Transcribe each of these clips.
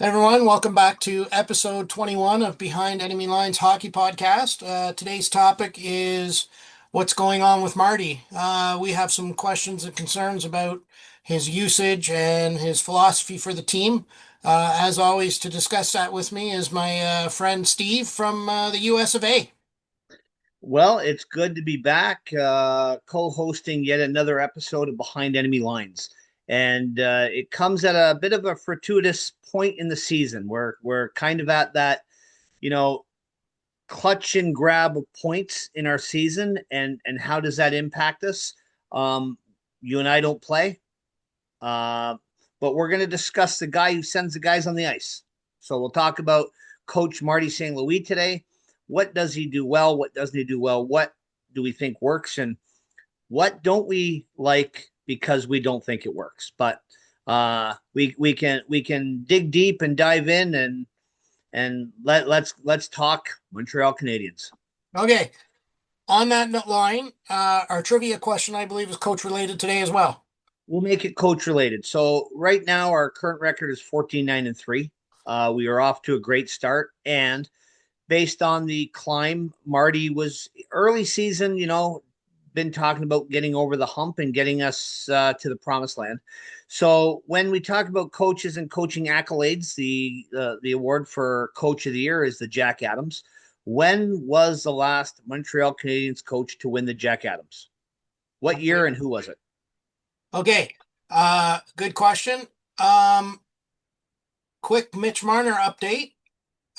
Everyone, welcome back to episode 21 of Behind Enemy Lines Hockey Podcast. Today's topic is what's going on with Marty. We have some questions and concerns about his usage and his philosophy for the team. As always, to discuss that with me is my friend Steve from the US of A. Well, it's good to be back, co-hosting yet another episode of Behind Enemy Lines, and it comes at a bit of a fortuitous point in the season. We're kind of at that, you know, clutch and grab of points in our season, and how does that impact us? You and I don't play, uh, but we're going to discuss the guy who sends the guys on the ice. So we'll talk about Coach Marty St. Louis today. What does he do well? What doesn't he do well? What do we think works? And what don't we like because we don't think it works? But we can dig deep and dive in and let's talk Montreal Canadiens. Okay, on that line, our trivia question, I believe, is coach related today as well. We'll make it coach related. So right now our current record is 14-9-3. We are off to a great start, and based on the climb, Marty was early season, been talking about getting over the hump and getting us to the promised land. So when we talk about coaches and coaching accolades, the award for Coach of the Year is the Jack Adams. When was the last Montreal Canadiens coach to win the Jack Adams? What year and who was it? Okay, good question. Um, Quick Mitch Marner update.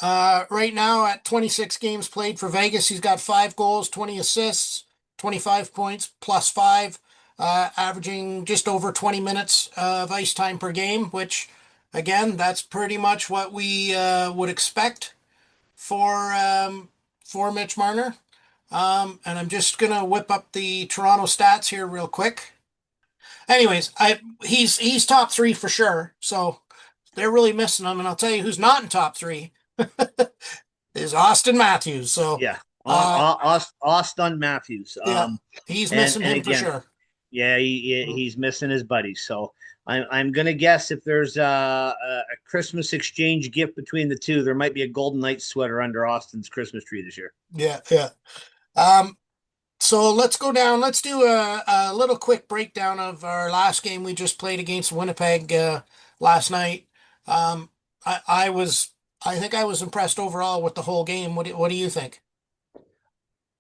Right now at 26 games played for Vegas, he's got 5 goals, 20 assists, 25 points, plus five, averaging just over 20 minutes of ice time per game, which, again, that's pretty much what we would expect for Mitch Marner. And I'm just gonna whip up the Toronto stats here real quick. Anyways, he's top three for sure. So they're really missing him, and I'll tell you who's not in top three is Austin Matthews. So, Yeah, uh, Austin Matthews. yeah, he's And missing and him for again, sure. yeah, he's missing his buddies. So I'm gonna guess if there's a Christmas exchange gift between the two, there might be a Golden Knights sweater under Austin's Christmas tree this year. Yeah, yeah. Um, so let's go down. Let's do a little quick breakdown of our last game we just played against Winnipeg last night. Um, I was, I think I was impressed overall with the whole game. What do you think?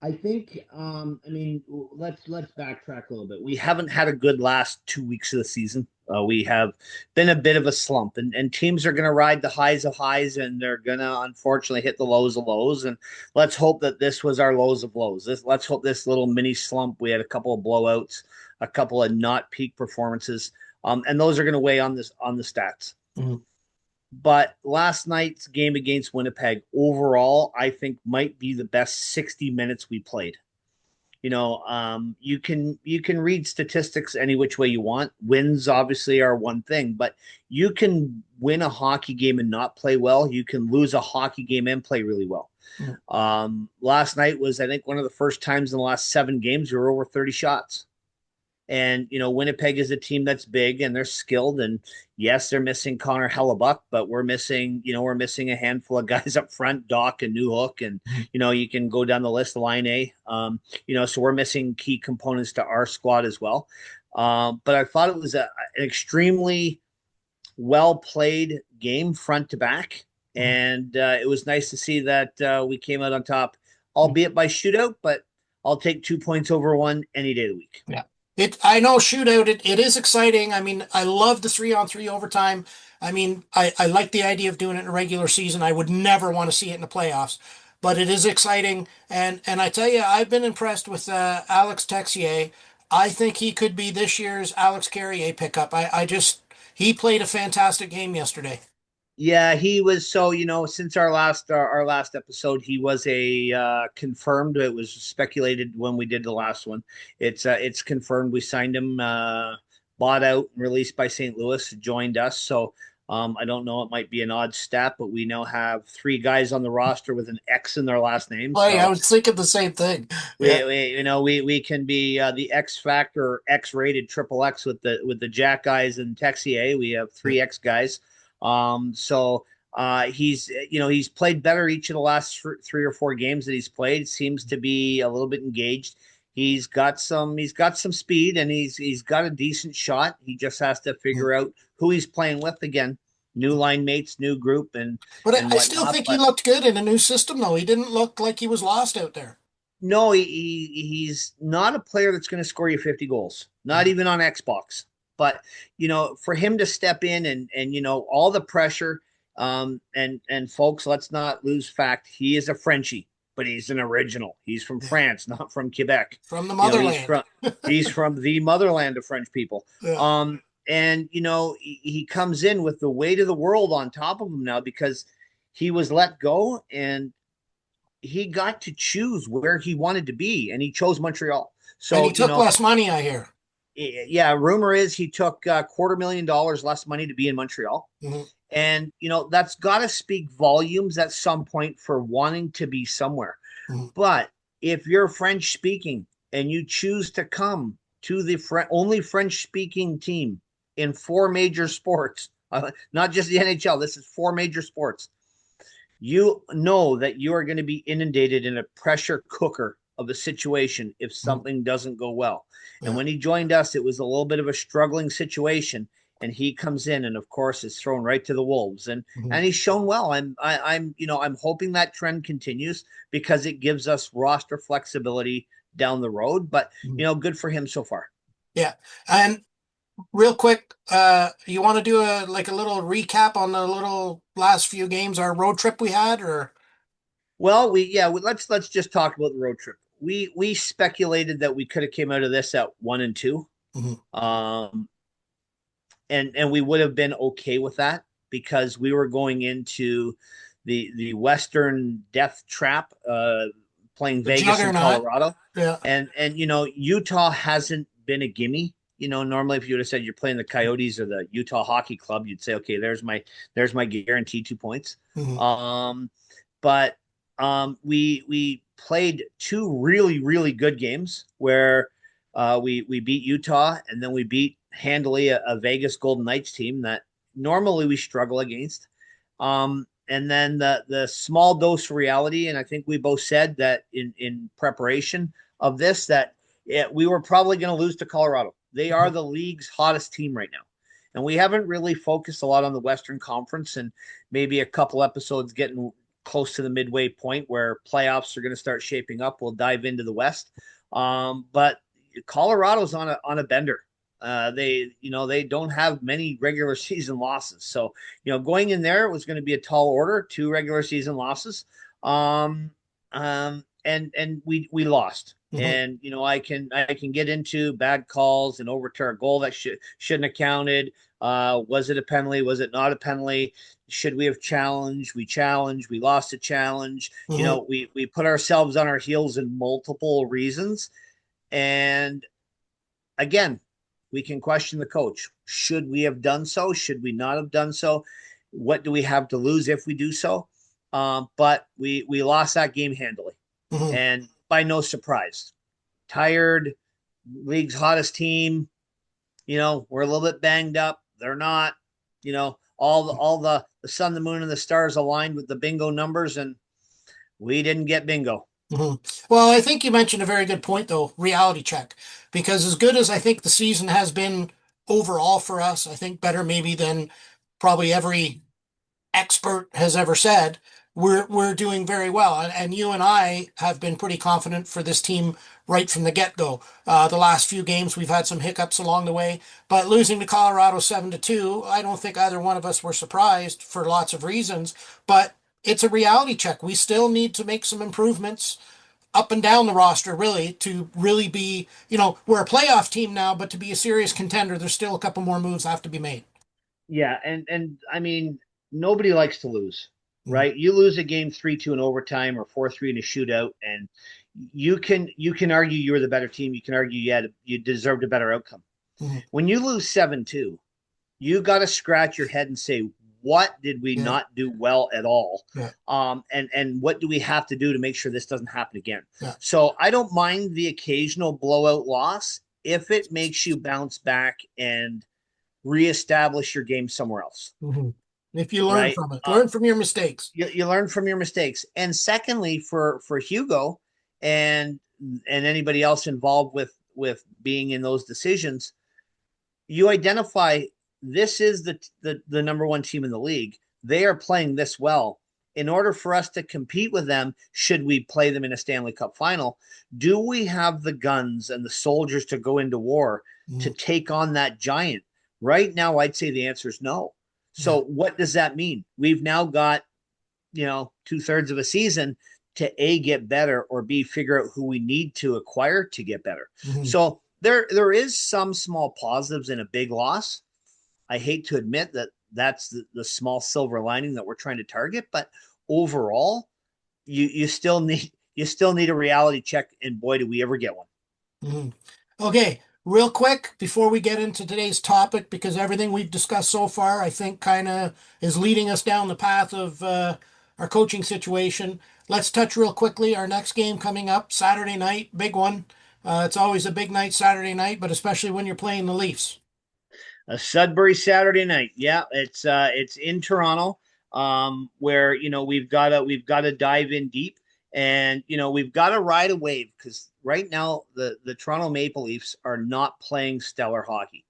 I think, I mean, let's backtrack a little bit. We haven't had a good last 2 weeks of the season. We have been a bit of a slump, and teams are going to ride the highs of highs, and they're going to unfortunately hit the lows of lows. And let's hope that this was our lows of lows. Let's hope this little mini slump. We had a couple of blowouts, a couple of not peak performances, and those are going to weigh on the stats. Mhm. But last night's game against Winnipeg overall, I think might be the best 60 minutes we played. You can read statistics any which way you want. Wins obviously are one thing, but you can win a hockey game and not play well. You can lose a hockey game and play really well. Mhm. Last night was, I think, one of the first times in the last 7 games we were over 30 shots. And Winnipeg is a team that's big and they're skilled. And yes, they're missing Connor Hellebuck, but we're missing a handful of guys up front, Doc and Newhook, and you can go down the list, line A. So we're missing key components to our squad as well. But I thought it was an extremely well played game, front to back, and it was nice to see that we came out on top, albeit by shootout. But I'll take 2 points over one any day of the week. Yeah. I know shootout, it is exciting. I mean, I love the 3-on-3 overtime. I mean, I like the idea of doing it in a regular season. I would never want to see it in the playoffs, but it is exciting. And I tell you, I've been impressed with Alex Texier. I think he could be this year's Alex Carrier pickup. He played a fantastic game yesterday. Yeah, he was. So since our last episode, he was a confirmed. It was speculated when we did the last one. It's confirmed. We signed him, bought out and released by St. Louis, joined us. So I don't know. It might be an odd stat, but we now have 3 guys on the roster with an X in their last name. Boy, I So was thinking the same thing. Yeah. we can be the X factor, X rated, triple X with the Jack guys and Texier. We have 3 X guys. So He's played better each of the last 3 or 4 games that he's played. Seems to be a little bit engaged. He's got some speed, and he's got a decent shot. He just has to figure out who he's playing with again. New line mates, new group, But and I still whatnot. think he But looked good in a new system, though. He didn't look like he was lost out there. no, he's not a player that's going to score you 50 goals, not Mhm. even on Xbox. But for him to step in and all the pressure, and folks, let's not lose fact, he is a Frenchie, but he's an original. He's from Yeah. France, not from Quebec. From the He's motherland. from the motherland of French people. Yeah. And he comes in with the weight of the world on top of him now because he was let go, and he got to choose where he wanted to be, and he chose Montreal. And he So, took less money, I hear. yeah, rumor is he took $250,000 less money to be in Montreal. Mhm. And, that's got to speak volumes at some point for wanting to be somewhere. Mhm. But if you're French speaking and you choose to come to the only French speaking team in 4 major sports, not just the NHL, this is 4 major sports, you know that you are going to be inundated in a pressure cooker of a situation if Mhm. something doesn't go well. And Yeah. when he joined us, it was a little bit of a struggling situation, and he comes in and of course is thrown right to the wolves, and Mhm. and he's shown well. I'm hoping that trend continues because it gives us roster flexibility down the road, but Mhm. good for him so far. Yeah. And real quick, you want to do a little recap on the little last few games, our road trip we had, or Well, let's just talk about the road trip. We speculated that we could have came out of this at 1-2. Mhm. um and we would have been okay with that because we were going into the Western Death Trap, playing The Vegas and juggernaut? Colorado, Yeah. and Utah hasn't been a gimme. Normally if you would have said you're playing the Coyotes or the Utah Hockey Club, you'd say, okay, there's my guaranteed 2 points. Mhm. Um, but we played 2 really good games where we beat Utah, and then we beat handily a Vegas Golden Knights team that normally we struggle against. And then the small dose of reality, and I think we both said that in preparation of this that we were probably going to lose to Colorado. They are Mhm. the league's hottest team right now. And we haven't really focused a lot on the Western Conference, and maybe a couple episodes getting close to the midway point where playoffs are going to start shaping up. We'll dive into the West. But Colorado's on a bender. They don't have many regular season losses. So, going in there, it was going to be a tall order, 2 regular season losses. And we lost. Mhm. And I can get into bad calls and overturn a goal that shouldn't have counted. Was it a penalty? Was it not a penalty? Should we have challenged? We challenged. We lost a challenge. Mhm. We put ourselves on our heels in multiple reasons. And again, we can question the coach. Should we have done so? Should we not have done so? What do we have to lose if we do so? But we lost that game handily, Mhm. and by no surprise. Tired, league's hottest team. We're a little bit banged up. They're not. All the sun, the moon, and the stars aligned with the bingo numbers, and we didn't get bingo. Well, I think you mentioned a very good point, though, reality check. Because as good as I think the season has been overall for us, I think better maybe than probably every expert has ever said, we're doing very well. And you and I have been pretty confident for this team right from the get-go. The last few games we've had some hiccups along the way, but losing to Colorado 7-2, I don't think either one of us were surprised for lots of reasons, but it's a reality check. We still need to make some improvements up and down the roster, really, to really be, we're a playoff team now, but to be a serious contender, there's still a couple more moves that have to be made. Yeah, and I mean, nobody likes to lose, Mhm. right? You lose a game 3-2 in overtime or 4-3 in a shootout, and you can argue you're the better team. You can argue you deserved a better outcome. Mhm. When you lose 7-2, you got to scratch your head and say, what did we Yeah, not do well at all? yeah, And what do we have to do to make sure this doesn't happen again? yeah. So I don't mind the occasional blowout loss if it makes you bounce back and reestablish your game somewhere else. Mhm. If you learn right? from it, learn from your mistakes. You learn from your mistakes. And secondly, for Hugo and anybody else involved with being in those decisions, you identify this is the number one team in the league. They are playing this well. In order for us to compete with them, should we play them in a Stanley Cup final, do we have the guns and the soldiers to go into war to Mm, take on that giant? Right now, I'd say the answer is no. yeah. So what does that mean? We've now got, 2/3 of a season to A, get better, or B, figure out who we need to acquire to get better. Mhm. So there is some small positives in a big loss. I hate to admit that that's the small silver lining that we're trying to target, but overall, you still need a reality check, and boy, do we ever get one. Mhm. Okay, real quick before we get into today's topic, because everything we've discussed so far, I think, kind of is leading us down the path of our coaching situation. Let's touch real quickly our next game coming up Saturday night, big one. It's always a big night Saturday night, but especially when you're playing the Leafs. A Sudbury Saturday night. Yeah, it's in Toronto, where we've got to dive in deep, and we've got to ride a wave because right now the Toronto Maple Leafs are not playing stellar hockey.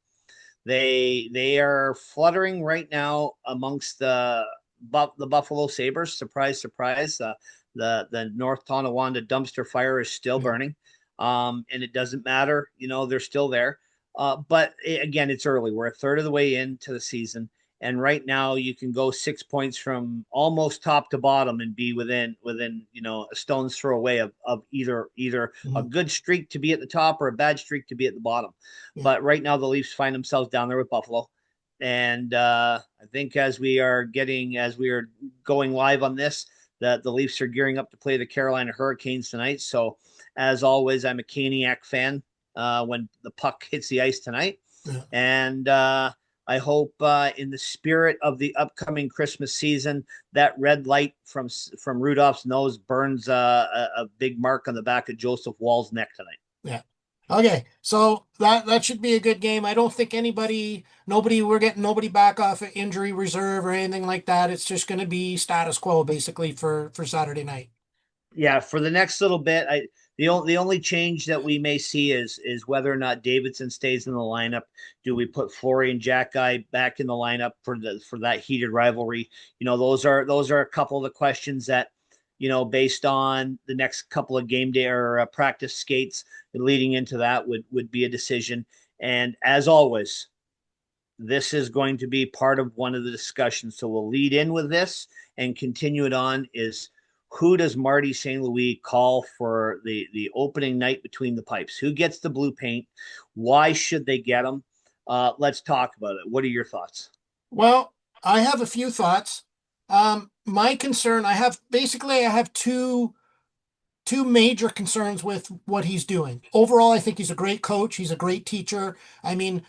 They are fluttering right now amongst the Buffalo Sabres. Surprise, surprise. The North Tonawanda dumpster fire is still Yeah. burning, and it doesn't matter. They're still there. But again, it's early. We're a third of the way into the season, and right now you can go 6 points from almost top to bottom and be within a stone's throw away of either a Mhm. good streak to be at the top or a bad streak to be at the bottom. Yeah. But right now the Leafs find themselves down there with Buffalo, and I think as we are going live on this, that the Leafs are gearing up to play the Carolina Hurricanes tonight. So as always, I'm a Caniac fan when the puck hits the ice tonight. Yeah. And I hope, in the spirit of the upcoming Christmas season, that red light from Rudolph's nose burns a big mark on the back of Joseph Wall's neck tonight. Yeah. Okay, so that should be a good game. I don't think we're getting nobody back off of injury reserve or anything like that. It's just going to be status quo basically for Saturday night. Yeah, for the next little bit, the only change that we may see is whether or not Davidson stays in the lineup. Do we put Flory and Jack Guy back in the lineup for that heated rivalry? Those are a couple of the questions that, based on the next couple of game day or practice skates leading into that would be a decision. And as always, this is going to be part of one of the discussions. So we'll lead in with this and continue it on. Is who does Marty St. Louis call for the opening night between the pipes? Who gets the blue paint? Why should they get them? Let's talk about it. What are your thoughts? Well, I have a few thoughts. My concern, I have two major concerns with what he's doing. Overall, I think he's a great coach. He's a great teacher. I mean,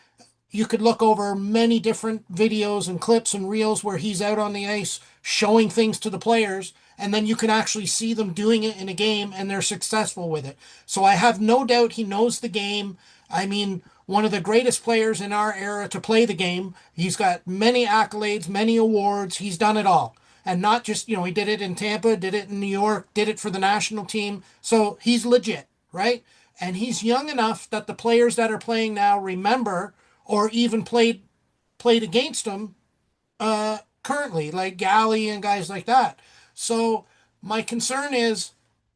you could look over many different videos and clips and reels where he's out on the ice showing things to the players, and then you can actually see them doing it in a game and they're successful with it. So I have no doubt he knows the game. I mean, one of the greatest players in our era to play the game. He's got many accolades, many awards. He's done it all. And not just, he did it in Tampa, did it in New York, did it for the national team. So he's legit, right? And he's young enough that the players that are playing now remember or even played against him currently, like Galley and guys like that. So my concern is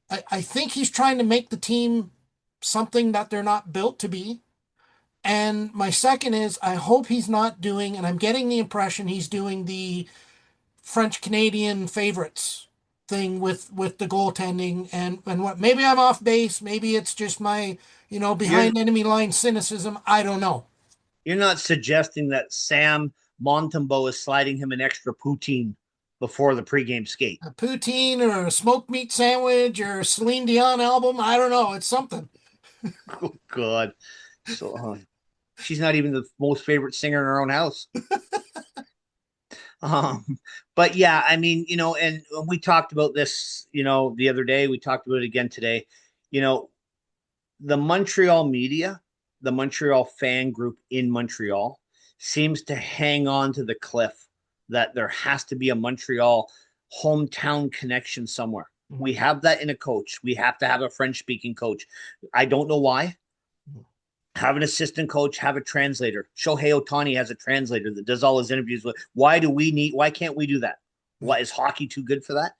I think he's trying to make the team something that they're not built to be. And my second is I hope he's not doing, and I'm getting the impression he's doing the French Canadian favorites thing with the goaltending and what maybe I'm off base, maybe it's just my, You're behind enemy line cynicism. I don't know. you're not suggesting that Sam Montembeau is sliding him an extra poutine before the pregame skate. A poutine or a smoked meat sandwich or a Celine Dion album. I don't know. It's something. Oh God. So she's not even the most favorite singer in her own house. But yeah, I mean, and we talked about this, the other day. We talked about it again today. You know, the Montreal media, the Montreal fan group in Montreal seems to hang on to the cliff that there has to be a Montreal hometown connection somewhere. Mhm. We have that in a coach. We have to have a French speaking coach. I don't know why. Mhm. Have an assistant coach, have a translator. Shohei Ohtani has a translator that does all his interviews with. Why can't we do that? Yeah. Why is hockey too good for that?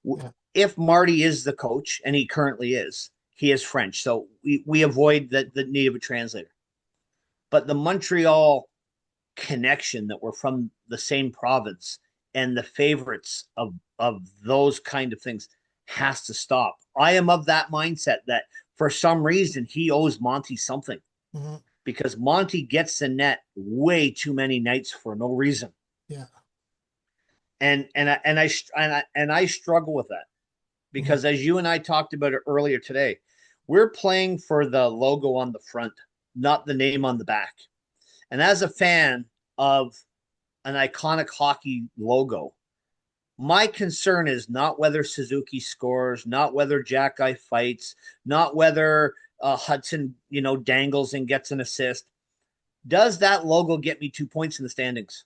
Yeah. If Marty is the coach, and he currently is, he is French. So we avoid the need of a translator. But the Montreal connection that we're from the same province and the favorites of those kind of things has to stop. I am of that mindset that for some reason he owes Monty something Mhm. because Monty gets the net way too many nights for no reason. Yeah. And I struggle with that Mhm. because as you and I talked about it earlier today, we're playing for the logo on the front, not the name on the back. And as a fan of an iconic hockey logo, my concern is not whether Suzuki scores, not whether Jack Guy fights, not whether Hudson, dangles and gets an assist. Does that logo get me 2 points in the standings?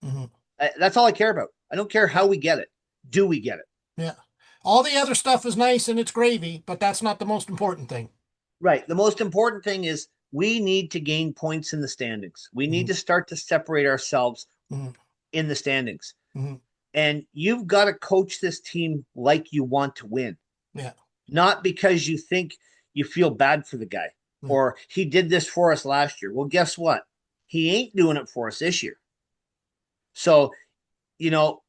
Mhm. That's all I care about. I don't care how we get it. Do we get it? Yeah. All the other stuff is nice and it's gravy, but that's not the most important thing. Right. The most important thing is we need to gain points in the standings. We need Mhm. to start to separate ourselves Mhm. in the standings. Mhm. And you've got to coach this team like you want to win, Yeah. not because you think you feel bad for the guy Yeah. or he did this for us last year. Well, guess what? He ain't doing it for us this year. So, you know,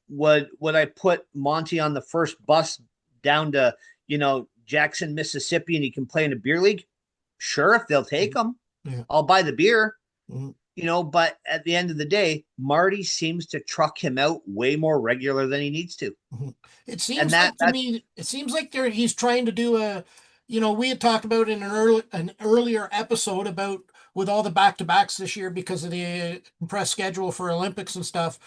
would I put Monty on the first bus down to, Jackson, Mississippi, and he can play in a beer league? Sure, if they'll take Mhm. him, Yeah. I'll buy the beer. Mhm. But at the end of the day, Marty seems to truck him out way more regular than he needs to. Mhm. It And seems that like to that's me, it seems like he's trying to do we had talked about in an earlier episode about with all the back-to-backs this year because of the compressed schedule for Olympics and stuff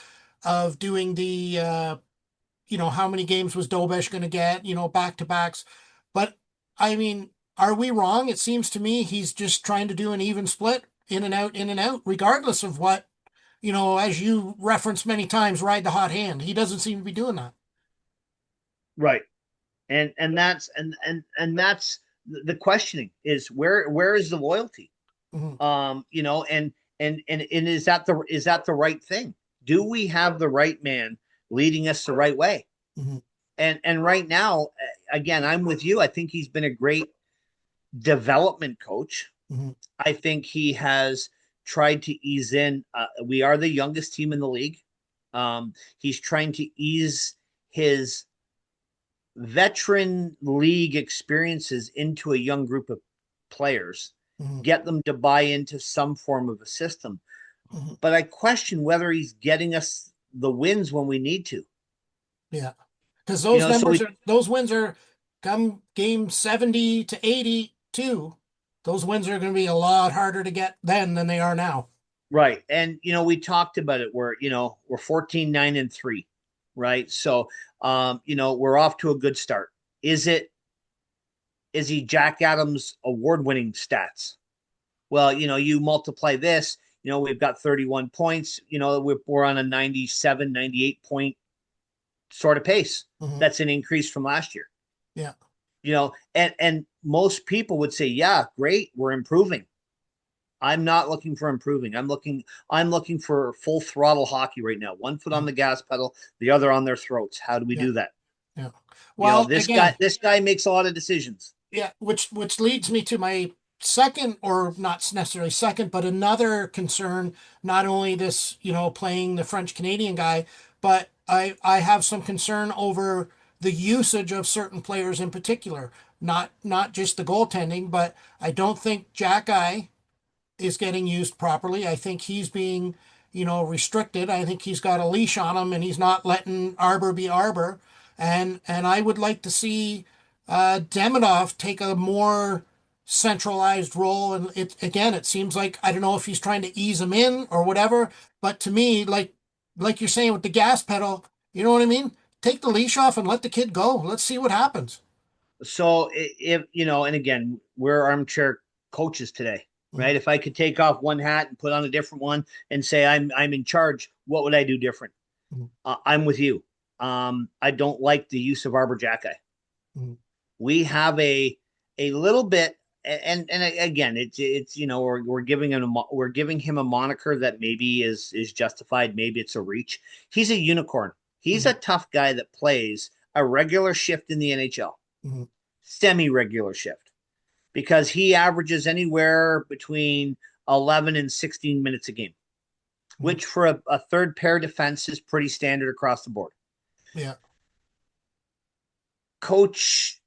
of doing the how many games was Dobesh going to get, back-to-backs. But I mean, are we wrong? It seems to me he's just trying to do an even split in and out, regardless of what, as you referenced many times, ride the hot hand. He doesn't seem to be doing that. right. And that's the questioning is where is the loyalty? Mhm. And is that the right thing? Do we have the right man leading us the right way? Mhm. And right now, again, I'm with you. I think he's been a great development coach. Mhm. I think he has tried to ease in. We are the youngest team in the league. He's trying to ease his veteran league experiences into a young group of players, Mhm. get them to buy into some form of a system. Mhm. But I question whether he's getting us the wins when we need to. Yeah, because So those wins are come game 70 to 82. Those wins are going to be a lot harder to get then than they are now. right. And we talked about it where, we're 14-9-3, right? So we're off to a good start. Is he Jack Adams award winning stats? Well, you multiply this, we've got 31 points, we're on a 97, 98 point sort of pace. Mhm. That's an increase from last year. Yeah. And most people would say, yeah, great, we're improving. I'm not looking for improving. I'm looking for full throttle hockey right now. One foot on Mhm. the gas pedal, the other on their throats. How do we Yeah. do that? Yeah. Well, This guy again, this guy makes a lot of decisions. yeah, which leads me to my second, or not necessarily second, but another concern. Not only this, playing the French Canadian guy, but I have some concern over the usage of certain players in particular. Not just the goaltending, but I don't think Jack is getting used properly. I think he's being, restricted. I think he's got a leash on him and he's not letting Arbor be Arbor. And I would like to see Demidov take a more centralized role. And it seems like I don't know if he's trying to ease him in or whatever. But to me, like you're saying with the gas pedal, you know what I mean? Take the leash off and let the kid go. Let's see what happens. So if and again, we're armchair coaches today, Mhm. right? If I could take off one hat and put on a different one and say I'm in charge, what would I do different? Mhm. I'm with you. I don't like the use of Arbor Jacki. Mhm. We have a little bit, and again, it's we're giving him a moniker that maybe is justified. Maybe it's a reach. He's a unicorn. He's a Mhm. tough guy that plays a regular shift in the NHL, Mhm. semi-regular shift, because he averages anywhere between 11 and 16 minutes a game, Mhm. which for a third pair defense is pretty standard across the board. Yeah. Coach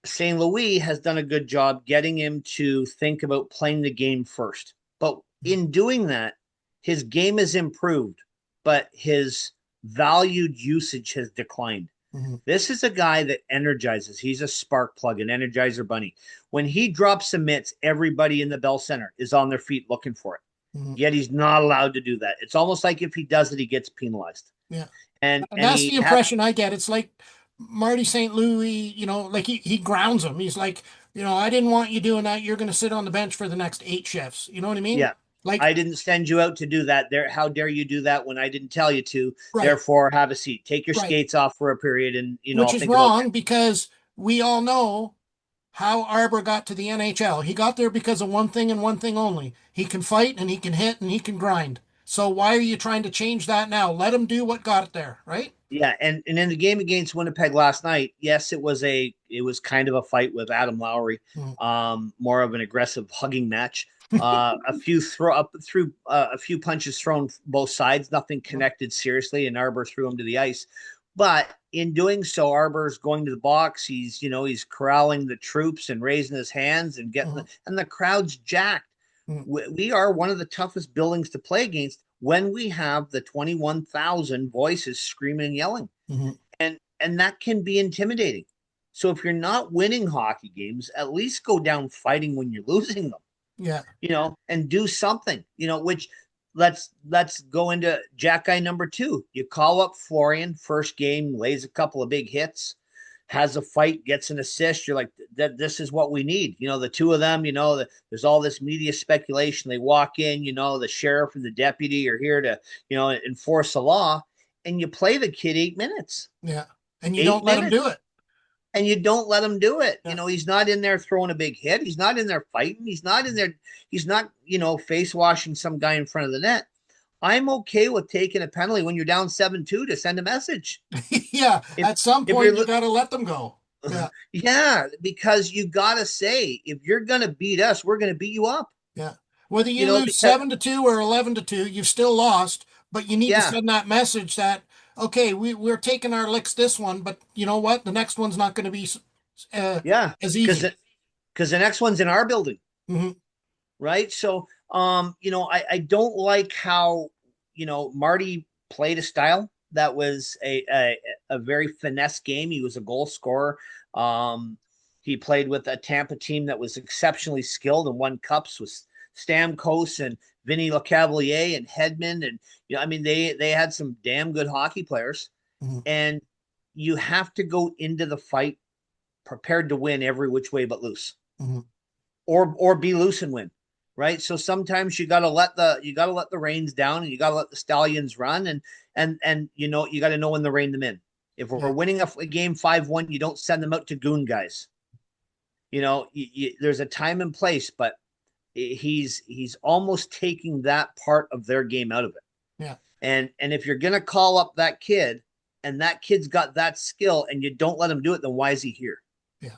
St. Louis has done a good job getting him to think about playing the game first. But in doing that, his game has improved, but his valued usage has declined. Mhm. This is a guy that energizes. He's a spark plug, an energizer bunny. When he drops some mitts, everybody in the Bell Center is on their feet looking for it. Mhm. Yet he's not allowed to do that. It's almost like if he does it, he gets penalized. Yeah. And And and that's he the has impression I get. It's like Marty St. Louis, like he grounds him. He's like, I didn't want you doing that. You're going to sit on the bench for the next 8 shifts. You know what I mean? Yeah. Like, I didn't send you out to do that. There, how dare you do that when I didn't tell you to? right, Therefore, have a seat. Take your right. skates off for a period, and Which I'll is think about wrong next. because we all know how Arbor got to the NHL. He got there because of one thing and one thing only. He can fight and he can hit and he can grind. So why are you trying to change that now? Let him do what got it there, right? Yeah, and in the game against Winnipeg last night, yes, it was kind of a fight with Adam Lowry, Mm. more of an aggressive hugging match. A few throw up through a few punches thrown both sides, nothing connected seriously, and Arbor threw him to the ice. But in doing so, Arbor's going to the box. He's corralling the troops and raising his hands and Mhm. and the crowd's jacked. Mhm. We are one of the toughest buildings to play against when we have the 21,000 voices screaming and yelling. Mhm. And that can be intimidating. So if you're not winning hockey games, at least go down fighting when you're losing them, Yeah. and do something, which let's go into Jack guy number 2. You call up Florian, first game, lays a couple of big hits, has a fight, gets an assist. You're like, that this is what we need. The two of them, there's all this media speculation. They walk in, the sheriff and the deputy are here to, enforce the law. And you play the kid 8 minutes. Yeah. And you Eight don't let him minutes do it. and you don't let him do it. Yeah. He's not in there throwing a big hit. He's not in there fighting. He's not in there. He's not, face washing some guy in front of the net. I'm okay with taking a penalty when you're down 7-2 to send a message. Yeah. If At some if point, you're you got to let them go. Yeah. yeah, because you got to say, if you're going to beat us, we're going to beat you up. Yeah. Whether you lose Because 7-2 or 11-2, you've still lost, but you need to yeah, send that message that, okay, we're taking our licks this one, but you know what? The next one's not going to be uh, yeah, as because easy. the next one's in our building, Hmm. right? So, I don't like how, Marty played a style that was a very finesse game. He was a goal scorer. Um, he played with a Tampa team that was exceptionally skilled and won cups with Stamkos and Vinny Lecavalier and Hedman. And, I mean, they had some damn good hockey players. Hmm. And you have to go into the fight prepared to win every which way but loose, Hmm. or be loose and win, right? So sometimes you got to let the reins down, and you got to let the stallions run, and you got to know when to rein them in. If we're Yeah. winning a game 5-1, you don't send them out to goon guys. There's a time and place, but he's almost taking that part of their game out of it. Yeah. And if you're gonna call up that kid, and that kid's got that skill, and you don't let him do it, then why is he here? Yeah.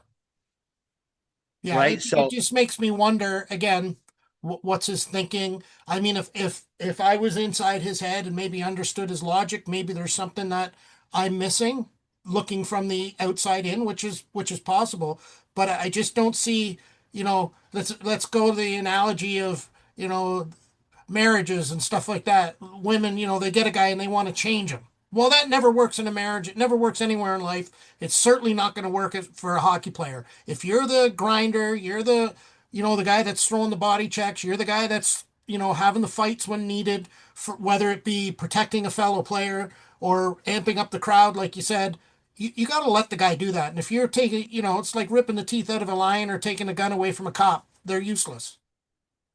Yeah. Right? It So just makes me wonder again, what's his thinking? I mean, if I was inside his head and maybe understood his logic, maybe there's something that I'm missing looking from the outside in, which is possible. But I just don't see, let's go to the analogy of, marriages and stuff like that. Women, they get a guy and they want to change him. Well, that never works in a marriage. It never works anywhere in life. It's certainly not going to work for a hockey player. If you're the grinder, you're the guy that's throwing the body checks, you're the guy that's, having the fights when needed, for whether it be protecting a fellow player or amping up the crowd, like you said, you got to let the guy do that. And if you're taking, it's like ripping the teeth out of a lion or taking a gun away from a cop. They're useless.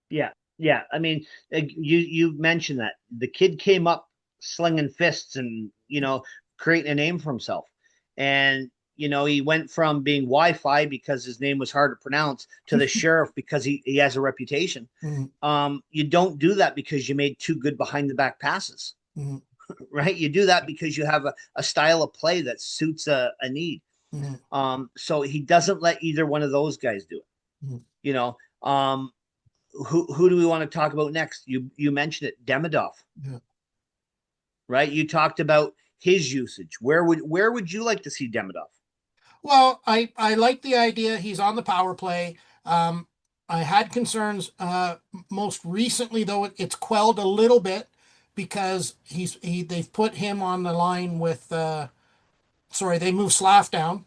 yeah, yeah. I mean, you mentioned that the kid came up slinging fists and, creating a name for himself. And, he went from being Wi-Fi because his name was hard to pronounce to the sheriff because he has a reputation. Mhm. You don't do that because you made two good behind the back passes, Mhm. right? You do that because you have a style of play that suits a need. Mhm. So he doesn't let either one of those guys do it. Mhm. You know, who do we want to talk about next? You mentioned it, Demidov, Yeah. right? You talked about his usage. Where would you like to see Demidov? Well, I like the idea. He's on the power play. Um, I had concerns most recently, though it's quelled a little bit because they've put him on the line with sorry, they moved Slav down,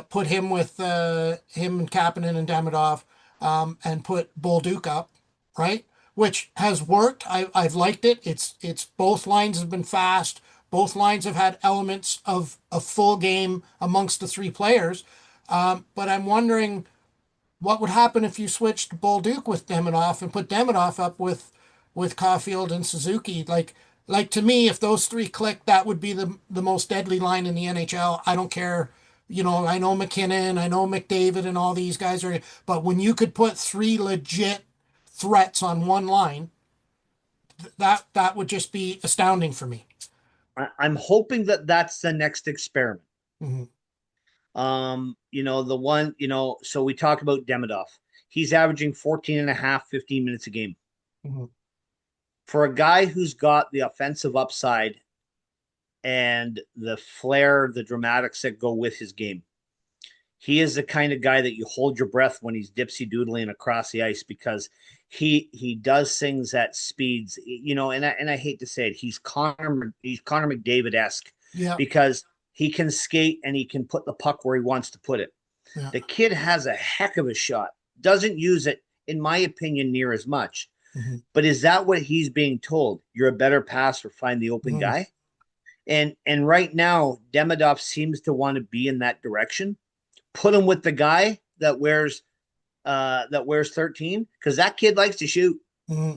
put him with him and Kapanen and Demidov, and put Bolduc up, right? Which has worked. I've liked it. It's both lines have been fast. Both lines have had elements of a full game amongst the three players. But I'm wondering what would happen if you switched Bolduc with Demidov and put Demidov up with Caulfield and Suzuki. Like to me, if those three click, that would be the most deadly line in the NHL. I don't care. I know McKinnon, I know McDavid, and all these guys are. But when you could put three legit threats on one line, that would just be astounding for me. I'm hoping that that's the next experiment. Hmm. The one, so we talk about Demidov. He's averaging 14 and a half, 15 minutes a game. Hmm. For a guy who's got the offensive upside and the flair, the dramatics that go with his game, he is the kind of guy that you hold your breath when he's dipsy doodling across the ice because he does things at speeds, and I hate to say it, he's Connor McDavid esque Yeah, because he can skate and he can put the puck where he wants to put it. yeah. The kid has a heck of a shot. Doesn't use it, in my opinion, near as much. Hmm. But is that what he's being told? You're a better passer, find the open Hmm. guy. And right now, Demidov seems to want to be in that direction. Put him with the guy that wears 13 because that kid likes to shoot. Hmm.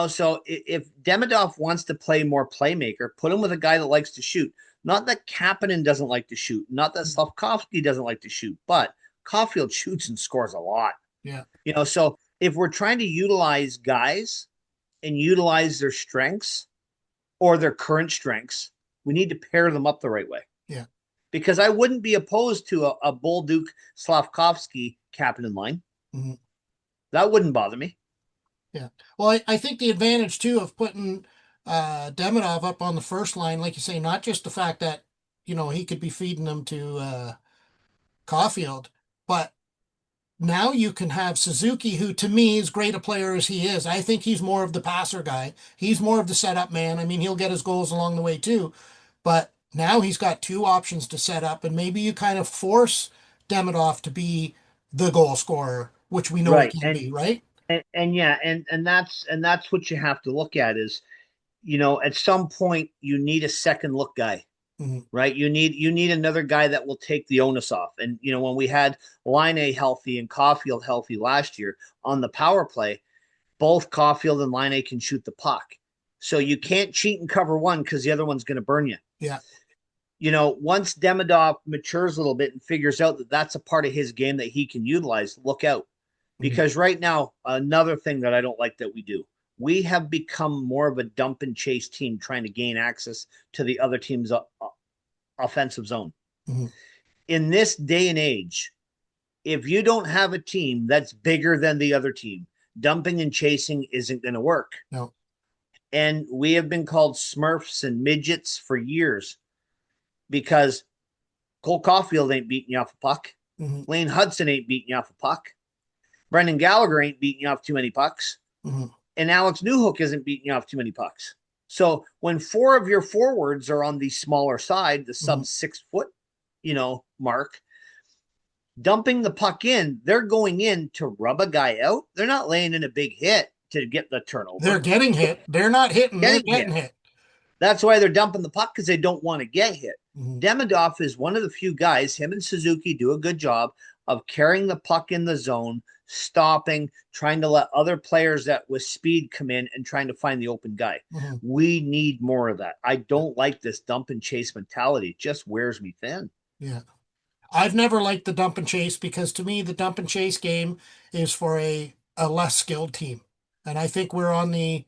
So if Demidov wants to play more playmaker, put him with a guy that likes to shoot. Not that Kapanen doesn't like to shoot, not that Slavkovsky doesn't like to shoot, but Caulfield shoots and scores a lot. Yeah. So if we're trying to utilize guys and utilize their strengths or their current strengths, we need to pair them up the right way. Yeah. Because I wouldn't be opposed to a Bolduc Slavkovsky Kapanen line. Hmm. That wouldn't bother me. Yeah. Well, I think the advantage too of putting Demidov up on the first line, like you say, not just the fact that, he could be feeding them to Caulfield, but now you can have Suzuki, who to me, as great a player as he is, I think he's more of the passer guy. He's more of the setup man. I mean, he'll get his goals along the way too, but now he's got two options to set up, and maybe you kind of force Demidov to be the goal scorer, which we know he Right. can And be, right? and yeah, and that's what you have to look at is, at some point you need a second look guy, Mhm. right? You need another guy that will take the onus off. And when we had Line healthy and Caulfield healthy last year on the power play, both Caulfield and Line can shoot the puck. So you can't cheat and cover one because the other one's going to burn you. Yeah. Once Demidov matures a little bit and figures out that that's a part of his game that he can utilize, look out. Mhm. Because right now, another thing that I don't like that we do, we have become more of a dump and chase team trying to gain access to the other team's offensive zone. Mhm. In this day and age, if you don't have a team that's bigger than the other team, dumping and chasing isn't going to work. No. And we have been called Smurfs and midgets for years because Cole Caulfield ain't beating you off a puck. Mhm. Lane Hudson ain't beating you off a puck. Brendan Gallagher ain't beating you off too many pucks. Mhm. And Alex Newhook isn't beating you off too many pucks. So when four of your forwards are on the smaller side, the Mhm. sub 6 foot, mark, dumping the puck in, they're going in to rub a guy out. They're not laying in a big hit to get the They're turnover. getting hit. They're not hitting. They're Getting hit. getting hit. That's why they're dumping the puck because they don't want to get hit. Mhm. Demidov is one of the few guys, him and Suzuki do a good job of carrying the puck in the zone stopping, trying to let other players that with speed come in and trying to find the open guy. Mhm. We need more of that. I don't like this dump and chase mentality. It just wears me thin. Yeah. I've never liked the dump and chase because to me the dump and chase game is for a less skilled team. And I think we're on the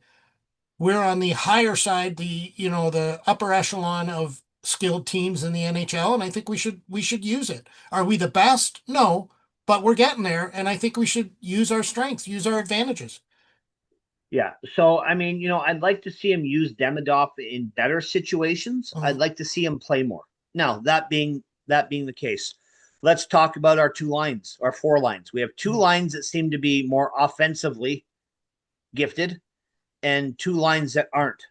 higher side, the upper echelon of skilled teams in the NHL, and I think we should use it. Are we the best? No, but we're getting there, and I think we should use our strengths, use our advantages. Yeah. So, I mean, I'd like to see him use Demidov in better situations. I'd Mhm. like to see him play more. Now, that being the case, let's talk about our two lines, our four lines. We have two Mhm. lines that seem to be more offensively gifted and two lines that aren't.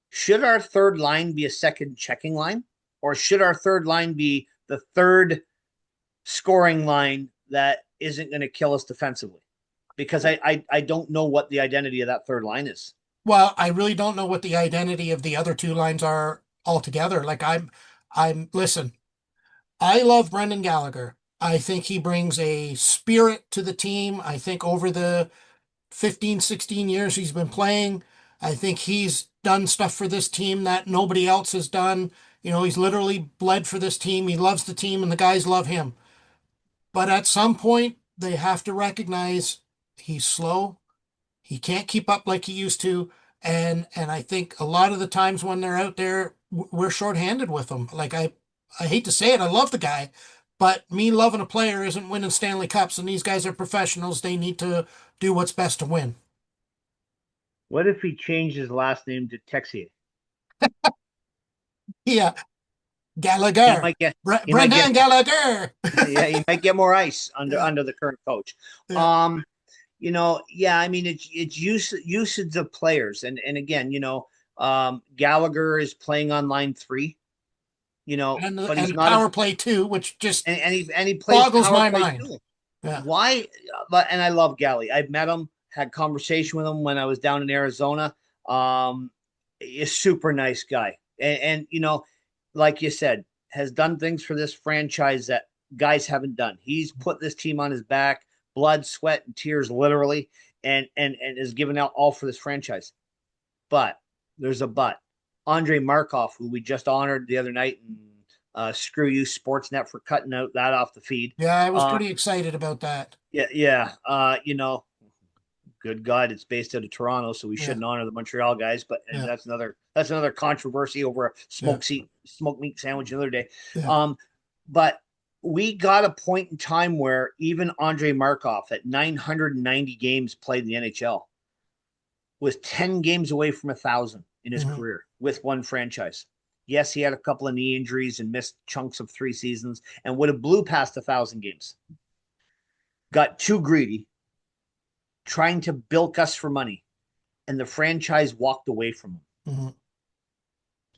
Should our third line be a second checking line, or should our third line be the third scoring line that isn't going to kill us defensively? Because I don't know what the identity of that third line is. Well, I really don't know what the identity of the other two lines are altogether. Like listen, I love Brendan Gallagher. I think he brings a spirit to the team. I think over the 15, 16 years he's been playing, I think he's done stuff for this team that nobody else has done. He's literally bled for this team. He loves the team and the guys love him. But at some point, they have to recognize he's slow. He can't keep up like he used to. And I think a lot of the times when they're out there, we're shorthanded with them. Like I hate to say it, I love the guy, but me loving a player isn't winning Stanley Cups, and these guys are professionals. They need to do what's best to win. What if he changed his last name to Texier? Yeah, He Gallagher, might get he might get Brendan Gallagher. yeah, he might get more ice under Yeah, under the current coach. yeah, Um, yeah, I mean it's usage of players, and again, Gallagher is playing on line three, but he's and not a power play too, which just and he plays boggles power my play mind. too. Yeah. Why? But and I love Gally. I've met him, had conversation with him when I was down in Arizona. He's a super nice guy, and like you said, has done things for this franchise that guys haven't done. He's put this team on his back, blood, sweat, and tears, literally, and is given out all for this franchise. But there's a but. Andre Markov, who we just honored the other night, and screw you, Sportsnet, for cutting out that off the feed. Yeah, I was Uh, pretty excited about that. yeah, yeah. Good God, it's based out of Toronto, so we Yeah, shouldn't honor the Montreal guys. But and yeah, that's another controversy over a yeah, smoke meat sandwich another day. yeah. Um, but we got a point in time where even Andre Markov at 990 games played in the NHL was 10 games away from 1,000 in his Mhm. career with one franchise. Yes, he had a couple of knee injuries and missed chunks of 3 seasons and would have blew past 1,000 games. Got too greedy, trying to bilk us for money, and the franchise walked away from him. Mhm.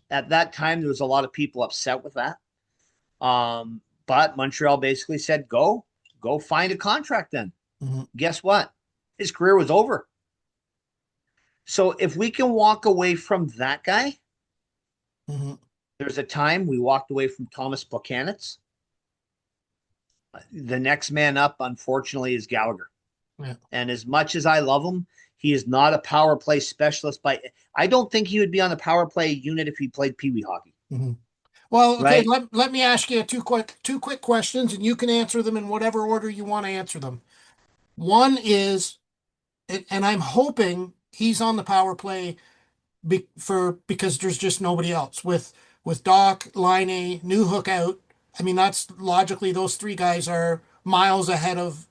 At that time, there was a lot of people upset with that. But Montreal basically said, go find a contract then. Mhm. Guess what? His career was over. So if we can walk away from that guy, Mhm. there's a time we walked away from Thomas Buchanitz. The next man up, unfortunately, is Gallagher. Yeah. And as much as I love him, he is not a power play specialist. I don't think he would be on the power play unit if he played Pee Wee hockey. Mhm. Well, okay, Right? let me ask you two quick questions, and you can answer them in whatever order you want to answer them. One is, and I'm hoping he's on the power play because there's just nobody else with Doc, Line, New Hook out. I mean, that's logically those three guys are miles ahead of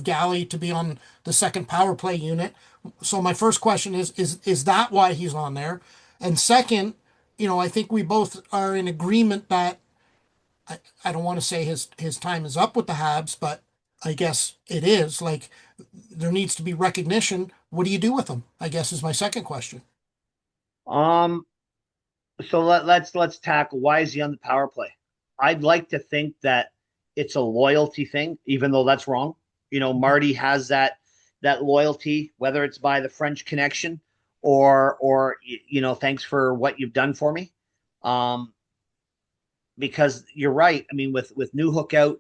Galley to be on the second power play unit. So my first question is that why he's on there? And second, I think we both are in agreement that I don't want to say his time is up with the Habs, but I guess it is. Like there needs to be recognition. What do you do with him? I guess is my second question. Um, so let's tackle why is he on the power play? I'd like to think that it's a loyalty thing, even though that's wrong. Marty has that loyalty, whether it's by the French connection or thanks for what you've done for me. Um, because you're right. I mean, with New Hook out,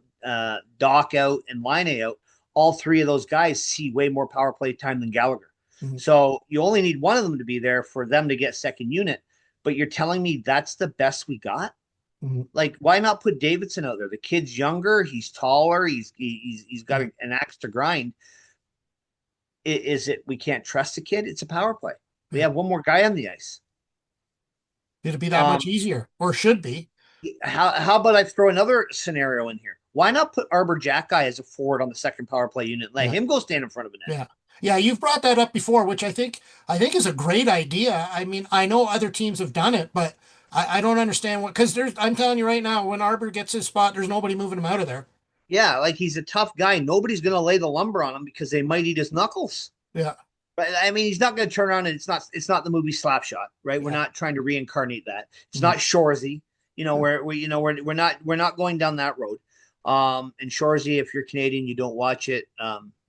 Doc out, and Line out, all three of those guys see way more power play time than Gallagher. Mhm. So you only need one of them to be there for them to get second unit. But you're telling me that's the best we got? Mhm. Like, why not put Davidson out there? The kid's younger, he's taller, he's got Yeah. an axe to grind. Is it we can't trust the kid? It's a power play. We Yeah. have one more guy on the ice. It'd be that much Um, easier, or should be. how about I throw another scenario in here? Why not put Arbor Jack guy as a forward on the second power play unit? Let Yeah. him go stand in front of a net. Yeah. Yeah, you've brought that up before, which I think is a great idea. I mean, I know other teams have done it, but I don't understand what because there's I'm telling you right now, when Arbor gets his spot, there's nobody moving him out of there. Yeah, like he's a tough guy. Nobody's gonna lay the lumber on him because they might eat his knuckles. Yeah. But I mean, he's not going to turn around and it's not the movie Slapshot, right? We're Yeah. not trying to reincarnate that. It's Mhm. not Shorzy, Yeah. we're not going down that road. And Shorzy, if you're Canadian, you don't watch it,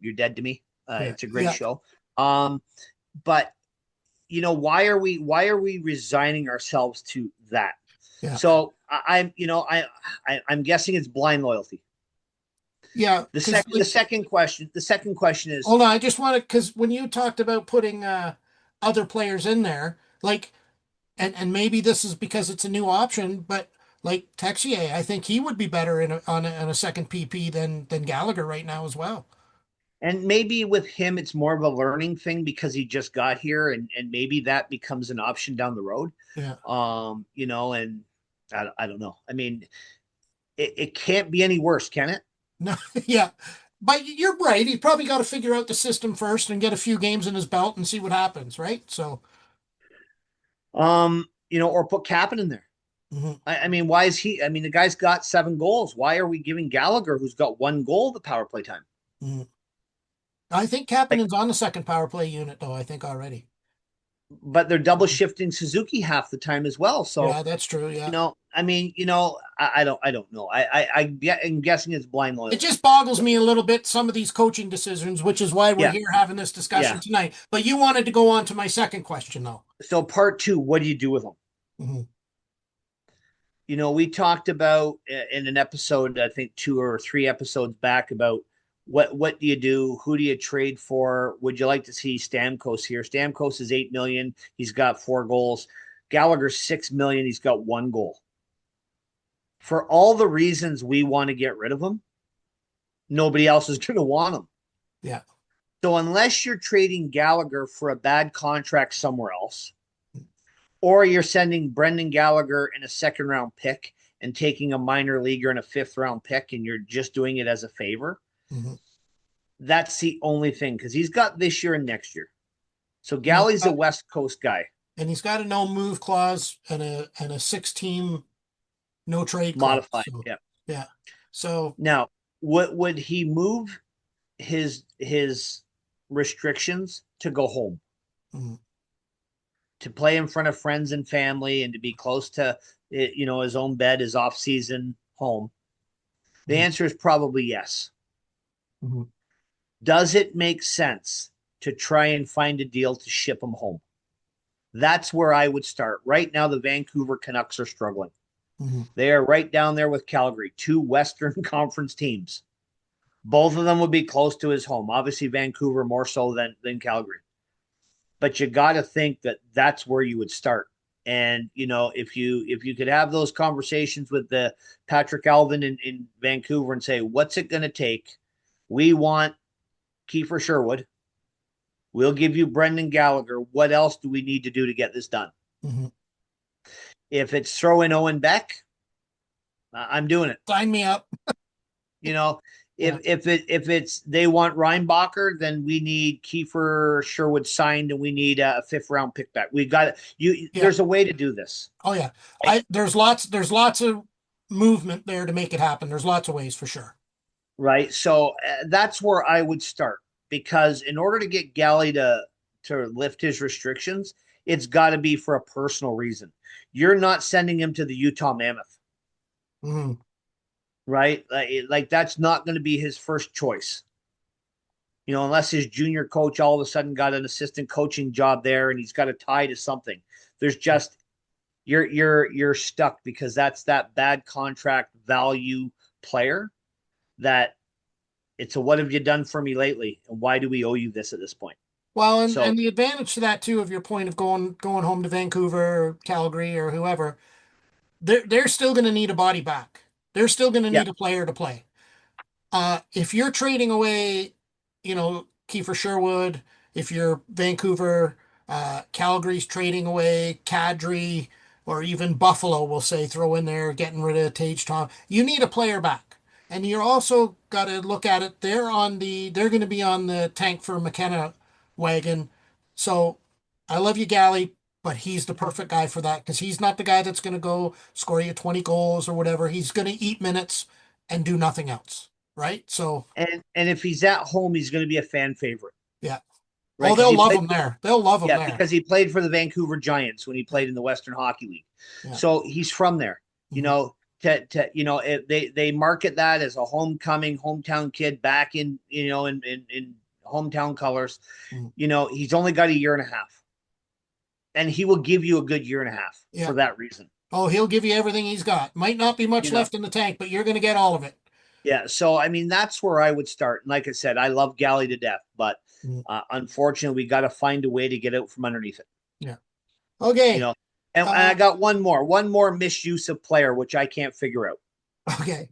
you're dead to me. Yeah. It's a great Yeah. show. But why are we resigning ourselves to that? Yeah. So I'm guessing it's blind loyalty. Yeah. The Because second the second question is, hold on, I just wanted because when you talked about putting other players in there, like and maybe this is because it's a new option, but like Texier, I think he would be better on a second PP than Gallagher right now as well. and maybe with him it's more of a learning thing because he just got here, and maybe that becomes an option down the road. Yeah. And I don't know. I mean, it can't be any worse, can it? No, yeah. But you're right. He's probably got to figure out the system first and get a few games in his belt and see what happens, right? So, Or put Kappen in there. mhm, I mean, why is he? I mean, the guy's got 7 goals. Why are we giving Gallagher, who's got 1 goal, the power play time? mhm. I think Like, Kapanen's on the second power play unit, though, I think already. but they're double shifting Suzuki half the time as well. So Yeah, that's true. Yeah. I mean, I don't know. I'm guessing it's blind It loyalty. just boggles So, me a little bit, some of these coaching decisions, which is why we're yeah, here having this discussion yeah. tonight. But you wanted to go on to my second question, though. So part two, what do you do with them? Mhm. We talked about in an episode, I think 2 or 3 episodes back, about what do you do? Who do you trade for? Would you like to see Stamkos here? Stamkos is 8 million. He's got 4 goals. Gallagher's 6 million. He's got 1 goal. For all the reasons we want to get rid of him, nobody else is going to want him. Yeah. So unless you're trading Gallagher for a bad contract somewhere else, or you're sending Brendan Gallagher in a second round pick and taking a minor leaguer in a fifth round pick, and you're just doing it as a favor, Mhm. that's the only thing, because he's got this year and next year. So And he's Galley's a got, West Coast guy, and he's got a no move clause and a 6 team no trade clause. modified. So, Yeah. yeah. So, Now, what would he move his restrictions to go home, mhm. to play in front of friends and family, and to be close to his own bed, his off season home? The Mhm. answer is probably yes. Mhm. Does it make sense to try and find a deal to ship him home? That's where I would start. Right now, the Vancouver Canucks are struggling. Mhm. They are right down there with Calgary, 2 Western Conference teams. Both of them would be close to his home. Obviously, Vancouver more so than Calgary. But you got to think that that's where you would start. And if you could have those conversations with the Patrick Alvin in Vancouver and say, what's it going to take? We want Kiefer Sherwood. We'll give you Brendan Gallagher. What else do we need to do to get this done? Mhm. If it's throw in Owen Beck, I'm doing it. Sign me up. You know, Yeah. if it's they want Reinbacher, then we need Kiefer Sherwood signed, and we need a fifth round pick back. We got you. Yeah. There's a way to do this. Oh yeah. Right? There's lots of movement there to make it happen. There's lots of ways for sure. Right. So that's where I would start, because in order to get Galley to lift his restrictions, it's got to be for a personal reason. You're not sending him to the Utah Mammoth, Mhm. right? Like that's not going to be his first choice. Unless his junior coach all of a sudden got an assistant coaching job there and he's got a tie to something. There's just you're stuck, because that's that bad contract value player that It's a what have you done for me lately, and why do we owe you this at this point? Well, So and the advantage to that too, of your point of going home to Vancouver or Calgary or whoever, they're still going to need a body back. They're still going to yeah, need a player to play. If you're trading away, Kiefer Sherwood, if you're Vancouver, Calgary's trading away Kadri, or even Buffalo, will say throw in there, getting rid of Tage Tom. You need a player back, and you're also got to look at it. They're going to be on the tank for McKenna wagon. So I love you, Gally, but he's the perfect guy for that because he's not the guy that's going to go score you 20 goals or whatever. He's going to eat minutes and do nothing else. Right? So, and if he's at home, he's going to be a fan favorite, yeah. right? Oh, Because they'll he love played, him there. They'll love him yeah, there. because he played for the Vancouver Giants when he Yeah. played in the Western Hockey League. Yeah. So he's from there, you Mhm. know. They market that as a homecoming hometown kid back in in hometown colors. Mhm. He's only got a year and a half, and he will give you a good year and a half Yeah. for that reason. Oh, he'll give you everything he's got. Might not be much You know, left in the tank, but you're going to get all of it. yeah. So I mean, that's where I would start. And like I said, I love Galley to death, but Mhm. unfortunately, we got to find a way to get out from underneath it. Yeah. You Okay. know, and I Uh, got one more misuse of player, which I can't figure out. okay.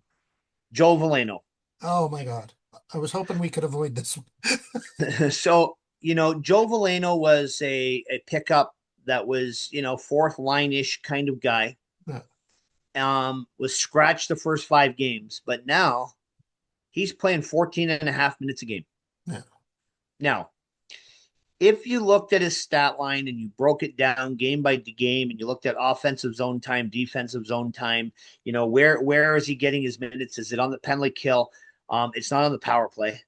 Joe Valeno. Oh my God. I was hoping we could avoid this one. So, Joe Valeno was a pickup that was, fourth line ish kind of guy. Yeah. Was scratched the first 5 games, but now he's playing 14 and a half minutes a game. Yeah. Now, if you looked at his stat line and you broke it down game by game and you looked at offensive zone time, defensive zone time, where is he getting his minutes? Is it on the penalty kill? It's not on the power play.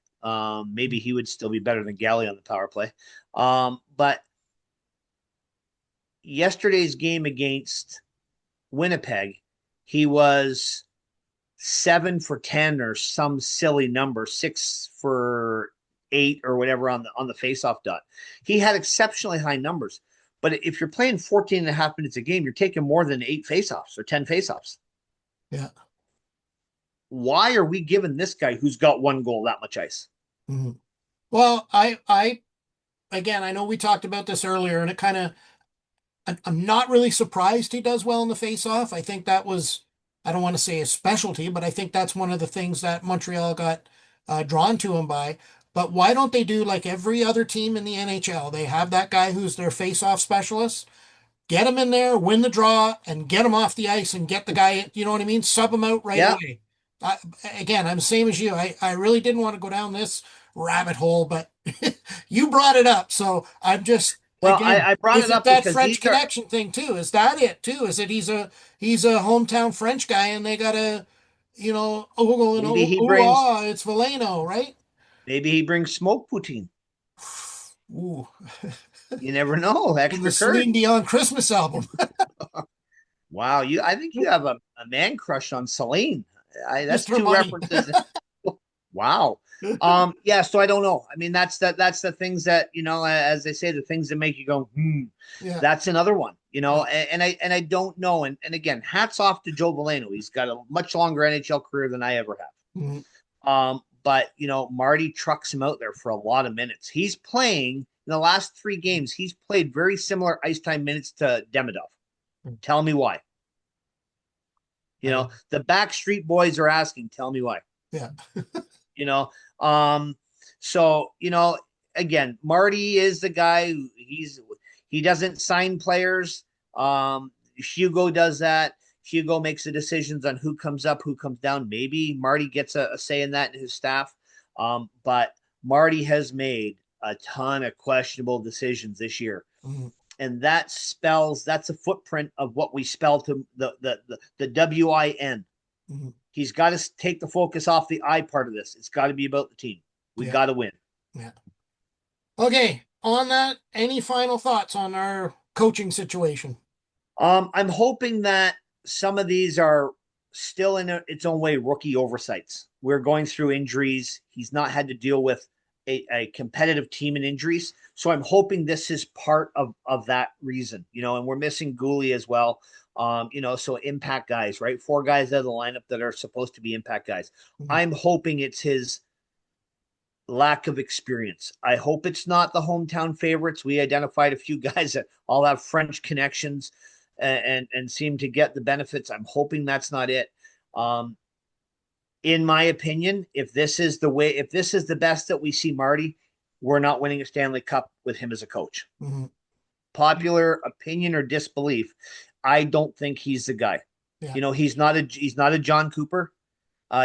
Maybe he would still be better than Galley on the power play. But yesterday's game against Winnipeg, he was 7 for 10 or some silly number, 6 for 8 or whatever on the faceoff dot. He had exceptionally high numbers. But if you're playing 14 and a half minutes a game, you're taking more than 8 faceoffs or 10 faceoffs. Yeah. Why are we giving this guy who's got 1 goal that much ice? Mhm. Well, again, I know we talked about this earlier, and I'm not really surprised he does well in the face-off. I think that was, I don't want to say a specialty, but I think that's one of the things that Montreal got drawn to him by. But why don't they do like every other team in the NHL? They have that guy who's their face-off specialist. Get him in there, win the draw, and get him off the ice and get the guy, you know what I mean? Sub him out right Yeah. away. I, Again, I'm same as you. I really didn't want to go down this rabbit hole, but you brought it up. So I'm just, Well, again, I brought is it it up that because French these are connection thing too? Is that it too? Is it he's a hometown French guy and they gotta, oh, maybe he oh, brings it's Valeno, right? maybe he brings smoke poutine. Ooh, You never know. in the Extra Celine curry. Dion Christmas album. Wow, I think you have a man crush on Celine. Just That's her two money. references. Wow. Yeah, so I don't know. I mean, that's the things that, as they say, the things that make you go, hmm. Yeah, That's another one, yeah. and I don't know. And again, hats off to Joe Valeno. He's got a much longer NHL career than I ever Mhm. have. But Marty trucks him out there for a lot of minutes. He's playing in the last 3 games, he's played very similar ice time minutes to Demidov. Tell me why. I don't. The Backstreet Boys are asking, tell me why. Yeah. you know. So again, Marty is the guy who he doesn't sign players. Hugo does that. Hugo makes the decisions on who comes up, who comes down. Maybe Marty gets a say in that in his staff. But Marty has made a ton of questionable decisions this year. Mhm. And that's a footprint of what we spell to the WIN. Mhm. He's got to take the focus off the I part of this. It's got to be about the team. We Yeah. got to win. Yeah. Okay. On that, any final thoughts on our coaching situation? I'm hoping that some of these are still in its own way rookie oversights. We're going through injuries. He's not had to deal with a competitive team in injuries. So I'm hoping this is part of that reason, and we're missing Gooley as well. So impact guys, right? 4 guys out of the lineup that are supposed to be impact guys. Mhm. I'm hoping it's his lack of experience. I hope it's not the hometown favorites. We identified a few guys that all have French connections and seem to get the benefits. I'm hoping that's not it. Um, in my opinion, if this is the best that we see Marty, we're not winning a Stanley Cup with him as a coach. Mm-hmm. Popular opinion or disbelief, I don't think he's the guy. Yeah. You know, he's not a John Cooper.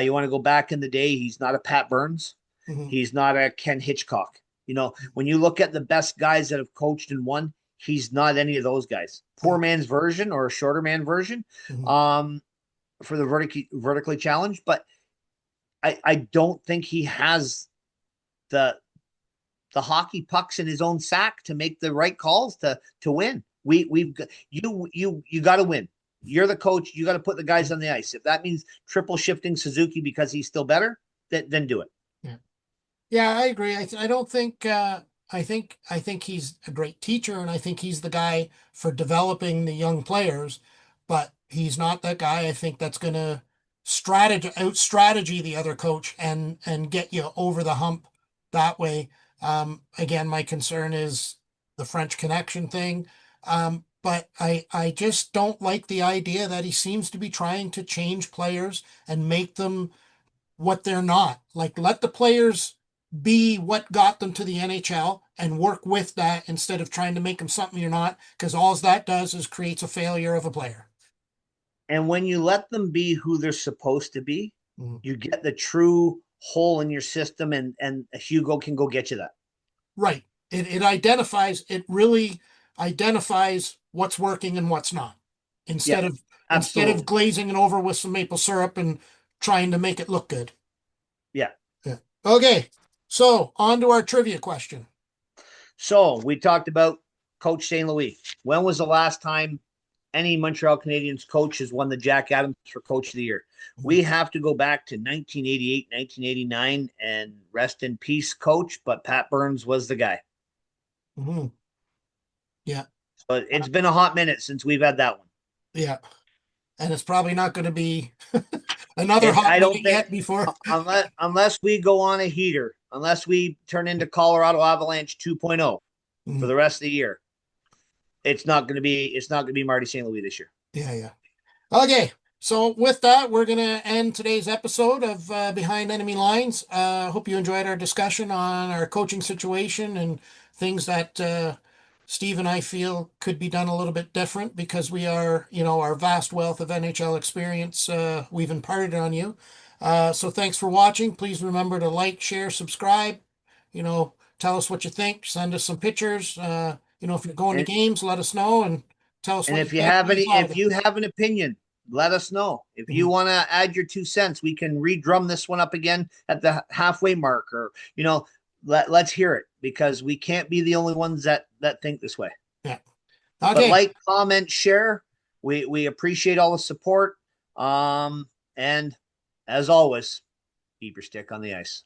You want to go back in the day, he's not a Pat Burns. Mm-hmm. He's not a Ken Hitchcock. You know, when you look at the best guys that have coached and won, he's not any of those guys. Poor man's version or a shorter man version, Mm-hmm. for the vertically challenged. But I don't think he has the hockey pucks in his own sack to make the right calls to win. We've you got to win. You're the coach. You got to put the guys on the ice. If that means triple shifting Suzuki because he's still better, then do it. Yeah. Yeah, I agree. I don't think I think he's a great teacher, and I think he's the guy for developing the young players, but he's not that guy. I think that's going to strategy the other coach and get you over the hump that way. Again, my concern is the French connection thing. But I just don't like the idea that he seems to be trying to change players and make them what they're not. Like, let the players be what got them to the NHL and work with that instead of trying to make them something you're not, because all that does is creates a failure of a player. And when you let them be who they're supposed to be, Mhm. you get the true hole in your system, and Hugo can go get you that. Right. It really identifies what's working and what's not. Yeah, Instead of absolutely. glazing it over with some maple syrup and trying to make it look good. Yeah. Yeah. Okay. So on to our trivia question. So we talked about Coach St. Louis. When was the last time any Montreal Canadiens coach has won the Jack Adams for Coach of the Year? Mhm. We have to go back to 1988, 1989, and rest in peace, Coach. But Pat Burns was the guy. Mhm. Yeah. So it's been a hot minute since we've had that one. Yeah. And it's probably not going to be another It, hot I don't minute think yet before. unless we go on a heater, unless we turn into Colorado Avalanche 2.0 for Mhm. the rest of the year, it's not going to be Marty St. Louis this year. Yeah, yeah. Okay, so with that, we're going to end today's episode of Behind Enemy Lines. Hope you enjoyed our discussion on our coaching situation and things that Steve and I feel could be done a little bit different because we are, our vast wealth of NHL experience we've imparted on you. So thanks for watching. Please remember to like, share, subscribe. Tell us what you think. Send us some pictures. If you're going to And games, let us know and tell us and what you if you think. have We any, thought of if it. you have an opinion, let us know. If you Mhm. want to add your 2 cents, we can redrum this one up again at the halfway mark, or let's hear it, because we can't be the only ones that think this way. Yeah. But Okay. like, comment, share. We appreciate all the support. And as always, keep your stick on the ice.